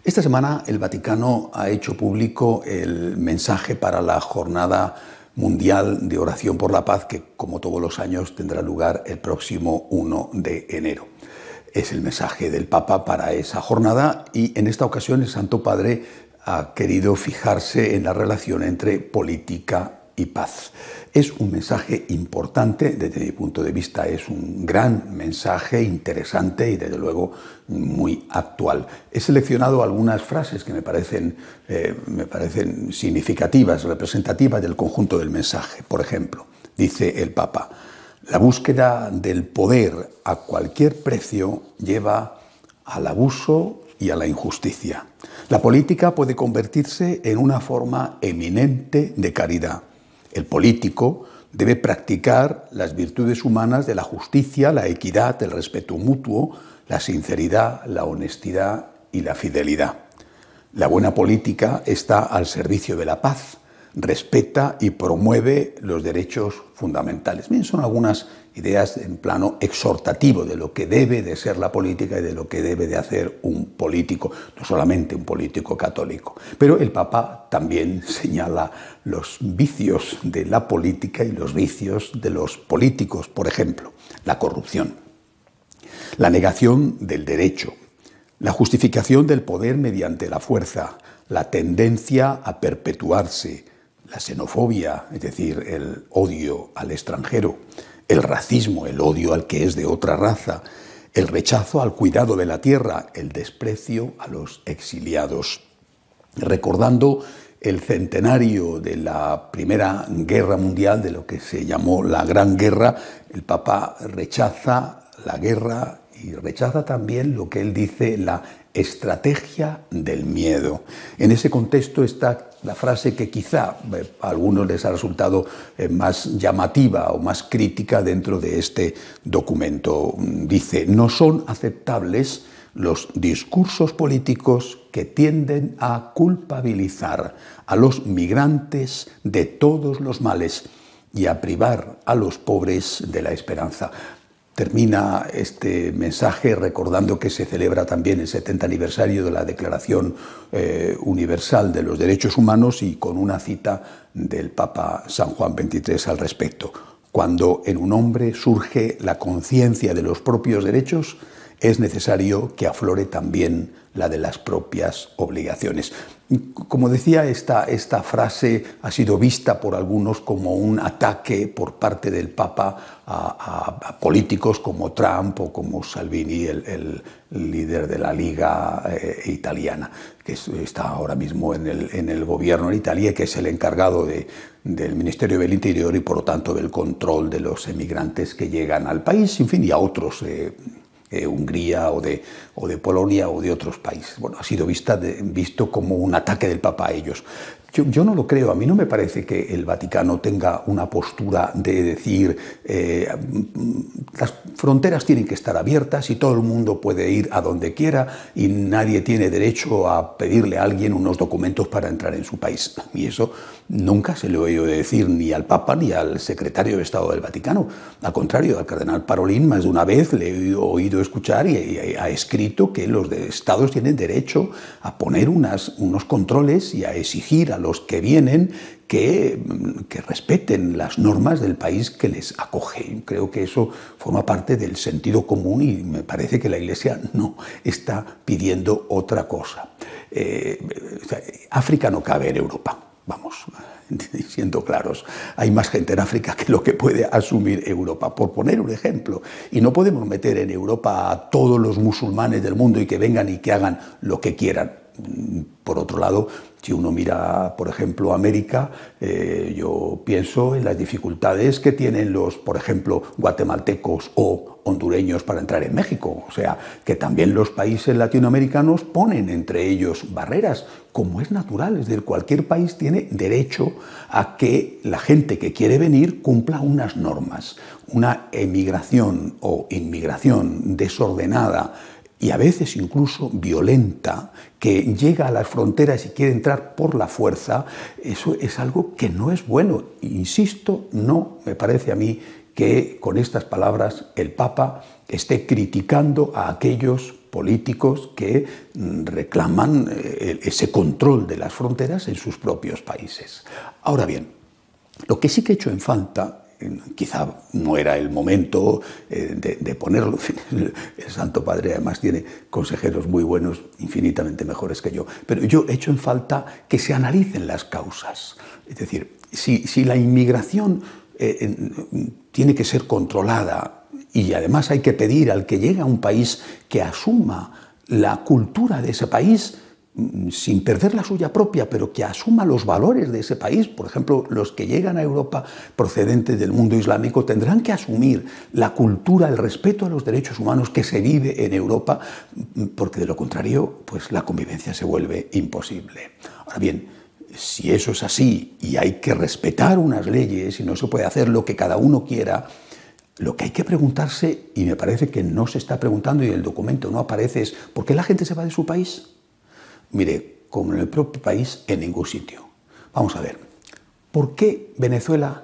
Esta semana el Vaticano ha hecho público el mensaje para la Jornada Mundial de Oración por la Paz, que como todos los años tendrá lugar el próximo 1 de enero. Es el mensaje del Papa para esa jornada y en esta ocasión el Santo Padre ha querido fijarse en la relación entre política y paz. Es un mensaje importante, desde mi punto de vista es un gran mensaje, interesante y desde luego muy actual. He seleccionado algunas frases que me parecen significativas, representativas del conjunto del mensaje. Por ejemplo, dice el Papa: la búsqueda del poder a cualquier precio lleva al abuso y a la injusticia. La política puede convertirse en una forma eminente de caridad. El político debe practicar las virtudes humanas de la justicia, la equidad, el respeto mutuo, la sinceridad, la honestidad y la fidelidad. La buena política está al servicio de la paz, respeta y promueve los derechos fundamentales. Bien, son algunas ideas en plano exhortativo de lo que debe de ser la política y de lo que debe de hacer un político, no solamente un político católico. Pero el Papa también señala los vicios de la política y los vicios de los políticos, por ejemplo, la corrupción, la negación del derecho, la justificación del poder mediante la fuerza, la tendencia a perpetuarse, la xenofobia, es decir, el odio al extranjero, el racismo, el odio al que es de otra raza, el rechazo al cuidado de la tierra, el desprecio a los exiliados. Recordando el centenario de la Primera Guerra Mundial, de lo que se llamó la Gran Guerra, el Papa rechaza la guerra y rechaza también lo que él dice la estrategia del miedo. En ese contexto está la frase que quizá a algunos les ha resultado más llamativa o más crítica dentro de este documento. Dice: no son aceptables los discursos políticos que tienden a culpabilizar a los migrantes de todos los males y a privar a los pobres de la esperanza. Termina este mensaje recordando que se celebra también el 70 aniversario de la Declaración Universal de los Derechos Humanos y con una cita del Papa San Juan XXIII al respecto. Cuando en un hombre surge la conciencia de los propios derechos, es necesario que aflore también la de las propias obligaciones. Como decía, esta frase ha sido vista por algunos como un ataque por parte del Papa a políticos como Trump o como Salvini, el líder de la Liga italiana, que está ahora mismo en el gobierno de Italia, que es el encargado del Ministerio del Interior y por lo tanto del control de los emigrantes que llegan al país, en fin, y a otros Hungría o de Polonia o de otros países. Bueno, ha sido visto como un ataque del Papa a ellos. Yo no lo creo. A mí no me parece que el Vaticano tenga una postura de decir las fronteras tienen que estar abiertas y todo el mundo puede ir a donde quiera y nadie tiene derecho a pedirle a alguien unos documentos para entrar en su país. Y eso nunca se lo he oído decir ni al Papa ni al secretario de Estado del Vaticano. Al contrario, al cardenal Parolin más de una vez le he oído escuchar y ha escrito que los estados tienen derecho a poner unos controles y a exigir a los que vienen que respeten las normas del país que les acoge. Creo que eso forma parte del sentido común y me parece que la Iglesia no está pidiendo otra cosa. África no cabe en Europa. Vamos, siendo claros, hay más gente en África que lo que puede asumir Europa, por poner un ejemplo. Y no podemos meter en Europa a todos los musulmanes del mundo y que vengan y que hagan lo que quieran. Por otro lado, si uno mira, por ejemplo, América, yo pienso en las dificultades que tienen los, por ejemplo, guatemaltecos o hondureños para entrar en México. O sea, que también los países latinoamericanos ponen entre ellos barreras, como es natural. Es decir, cualquier país tiene derecho a que la gente que quiere venir cumpla unas normas. Una emigración o inmigración desordenada y a veces incluso violenta, que llega a las fronteras y quiere entrar por la fuerza, eso es algo que no es bueno. Insisto, no me parece a mí que con estas palabras el Papa esté criticando a aquellos políticos que reclaman ese control de las fronteras en sus propios países. Ahora bien, lo que sí que he hecho en falta, quizá no era el momento de ponerlo. El Santo Padre además tiene consejeros muy buenos, infinitamente mejores que yo, pero yo he hecho en falta que se analicen las causas. Es decir, si la inmigración tiene que ser controlada y además hay que pedir al que llega a un país que asuma la cultura de ese país, sin perder la suya propia, pero que asuma los valores de ese país. Por ejemplo, los que llegan a Europa procedentes del mundo islámico tendrán que asumir la cultura, el respeto a los derechos humanos que se vive en Europa, porque de lo contrario, pues la convivencia se vuelve imposible. Ahora bien, si eso es así y hay que respetar unas leyes y no se puede hacer lo que cada uno quiera, lo que hay que preguntarse, y me parece que no se está preguntando y en el documento no aparece, es ¿por qué la gente se va de su país? Mire, como en el propio país, en ningún sitio. Vamos a ver, ¿por qué Venezuela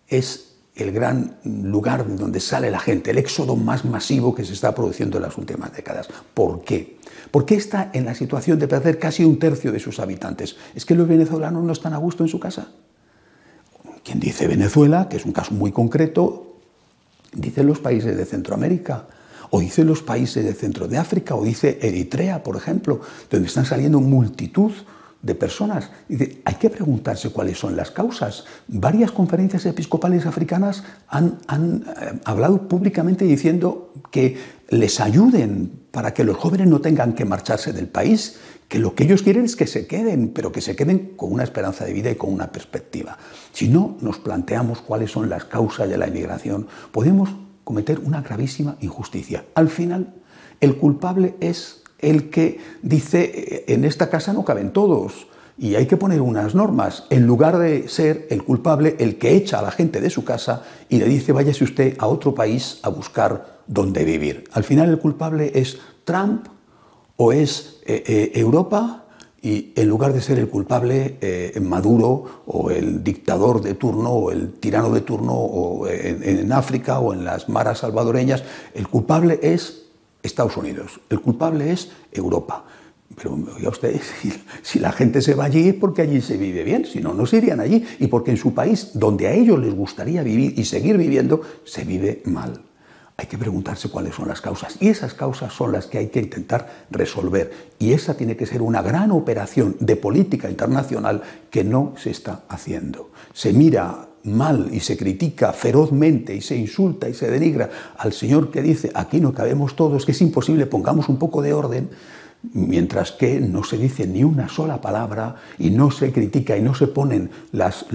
es el gran lugar de donde sale la gente, el éxodo más masivo que se está produciendo en las últimas décadas? ¿Por qué? ¿Por qué está en la situación de perder casi un tercio de sus habitantes? ¿Es que los venezolanos no están a gusto en su casa? Quien dice Venezuela, que es un caso muy concreto, dice los países de Centroamérica, o dice los países del centro de África, o dice Eritrea, por ejemplo, donde están saliendo multitud de personas. Dice, hay que preguntarse cuáles son las causas. Varias conferencias episcopales africanas han hablado públicamente diciendo que les ayuden para que los jóvenes no tengan que marcharse del país, que lo que ellos quieren es que se queden, pero que se queden con una esperanza de vida y con una perspectiva. Si no nos planteamos cuáles son las causas de la inmigración, podemos cometer una gravísima injusticia. Al final, el culpable es el que dice en esta casa no caben todos y hay que poner unas normas, en lugar de ser el culpable el que echa a la gente de su casa y le dice váyase usted a otro país a buscar dónde vivir. Al final el culpable es Trump o es Europa, y en lugar de ser el culpable Maduro o el dictador de turno o el tirano de turno o en África o en las maras salvadoreñas, el culpable es Estados Unidos, el culpable es Europa. Pero oiga usted, si la gente se va allí es porque allí se vive bien, si no, no se irían allí, y porque en su país, donde a ellos les gustaría vivir y seguir viviendo, se vive mal. Hay que preguntarse cuáles son las causas, y esas causas son las que hay que intentar resolver, y esa tiene que ser una gran operación de política internacional que no se está haciendo. Se mira mal y se critica ferozmente y se insulta y se denigra al señor que dice aquí no cabemos todos, que es imposible, pongamos un poco de orden, mientras que no se dice ni una sola palabra y no se critica y no se ponen las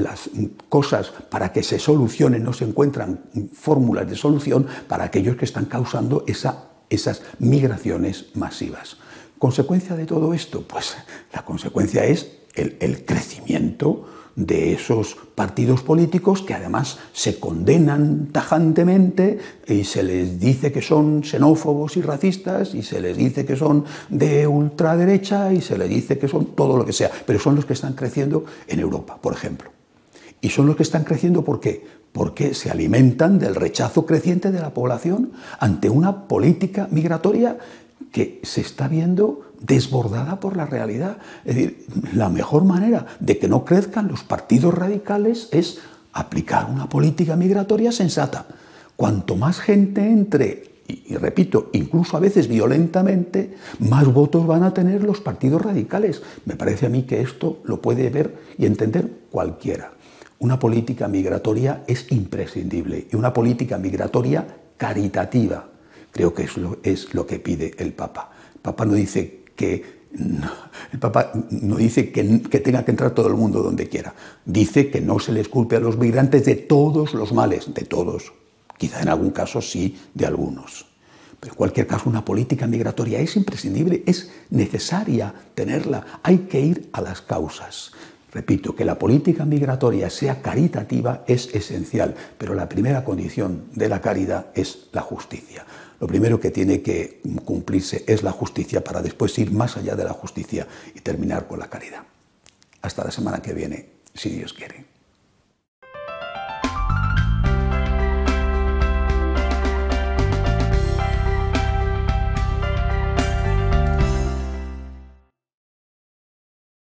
cosas para que se solucionen, no se encuentran fórmulas de solución para aquellos que están causando esas migraciones masivas. ¿Consecuencia de todo esto? Pues la consecuencia es el crecimiento de esos partidos políticos que además se condenan tajantemente y se les dice que son xenófobos y racistas y se les dice que son de ultraderecha y se les dice que son todo lo que sea, pero son los que están creciendo en Europa, por ejemplo. Y son los que están creciendo ¿por qué? Porque se alimentan del rechazo creciente de la población ante una política migratoria que se está viendo desbordada por la realidad. Es decir, la mejor manera de que no crezcan los partidos radicales es aplicar una política migratoria sensata. Cuanto más gente entre, y repito, incluso a veces violentamente, más votos van a tener los partidos radicales. Me parece a mí que esto lo puede ver y entender cualquiera. Una política migratoria es imprescindible y una política migratoria caritativa. Creo que es lo que pide el Papa. El Papa no dice que tenga que entrar todo el mundo donde quiera. Dice que no se les culpe a los migrantes de todos los males, de todos. Quizá en algún caso sí, de algunos. Pero en cualquier caso, una política migratoria es imprescindible, es necesaria tenerla. Hay que ir a las causas. Repito, que la política migratoria sea caritativa es esencial, pero la primera condición de la caridad es la justicia. Lo primero que tiene que cumplirse es la justicia para después ir más allá de la justicia y terminar con la caridad. Hasta la semana que viene, si Dios quiere.